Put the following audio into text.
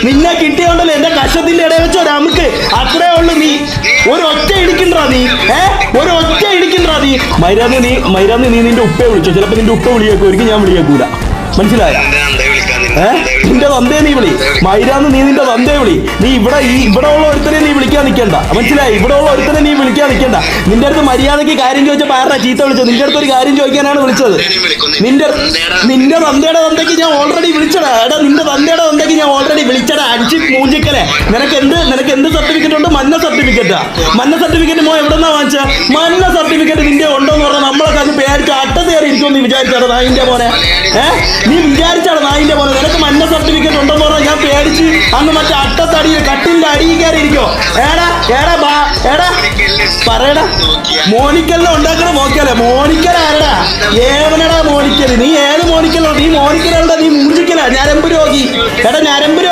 നിന്നെ കിട്ടിയോണ്ടല്ലോ എന്റെ കഷത്തിന്റെ ഇടയിൽ വെച്ചോ നമുക്ക് അത്രേ ഉള്ളു. നീ ഒരു ഒറ്റ ഇടിക്കണ്ടാ നീ ഒരു ഒറ്റ ഇടിക്കണ്ടാ നീ. മൈരാന്ന് നീ നിന്റെ ഉപ്പയെ വിളിച്ചോ? ചിലപ്പോ നിന്റെ ഉപ്പ വിളിയേക്കും, ഒരിക്കലും ഞാൻ വിളിയേക്കൂല. മനസ്സിലായ? നിന്റെ തന്തേ നീ വിളി. മൈരാന്ന് നീ നിന്റെ തന്തേ വിളി. നീ ഇവിടെ ഉള്ള ഒരുത്തനെ നീ വിളിക്കാൻ നിൽക്കണ്ട. മനസ്സിലായി? ഇവിടെ ഉള്ള ഒരുത്തനെ നീ വിളിക്കാൻ നിൽക്കണ്ട. നിന്റെ അടുത്ത് മര്യാദയ്ക്ക് കാര്യം ചോദിച്ചപ്പോൾ ആരുടെ ചീത്ത വിളിച്ചത്? നിന്റെ അടുത്ത് ഒരു കാര്യം ചോദിക്കാനാണ് വിളിച്ചത്. നിന്റെ തന്തയുടെ തന്തയ്ക്ക് ഞാൻ ഓൾറെഡി വിളിച്ചടാ. എടാ നിന്റെ തന്തയുടെ തന്തയ്ക്ക് ഞാൻ ഓൾറെഡി വിളിച്ചടാ. അടിച്ച് മൂഞ്ചിക്കലെ. നിനക്ക് എന്ത് സർട്ടിഫിക്കറ്റ് ഉണ്ട്? മഞ്ഞ സർട്ടിഫിക്കറ്റാ. മഞ്ഞ സർട്ടിഫിക്കറ്റ് മോ എവിടെ നിന്നാ വാങ്ങിച്ച? മഞ്ഞ സർട്ടിഫിക്കറ്റ് നിന്റെ ഉണ്ടോന്ന് പറഞ്ഞാൽ നമ്മളൊക്കെ അത് പേടിച്ച് അട്ടത്തേറി ഇരിക്കുമെന്ന് നീ വിചാരിച്ചാടാ നായിന്റെ മോനെ? നീ വിചാരിച്ചാടാ നായിന്റെ മോനെ? നിനക്ക് മഞ്ഞ സർട്ടിഫിക്കറ്റ് ഉണ്ടെന്ന് പറഞ്ഞാൽ ഞാൻ പേടിച്ച് അങ്ങ് മറ്റേ അട്ടത്തടി കട്ടിലിന്റെ അടിയിൽ കയറി ഇരിക്കോ? പറയടാ. മോനിക്കലിനെ ഉണ്ടാക്കണ നോക്കിയാലേ. മോനിക്കൽ ആരടാ? ഏവനടാ മോനിക്കല്? നീ ഏത് മോനിക്കലോ? നീ മോനിക്കലുണ്ട? നീ മൂഞ്ചിക്കല ഞരമ്പ് രോഗി. ഞരമ്പ്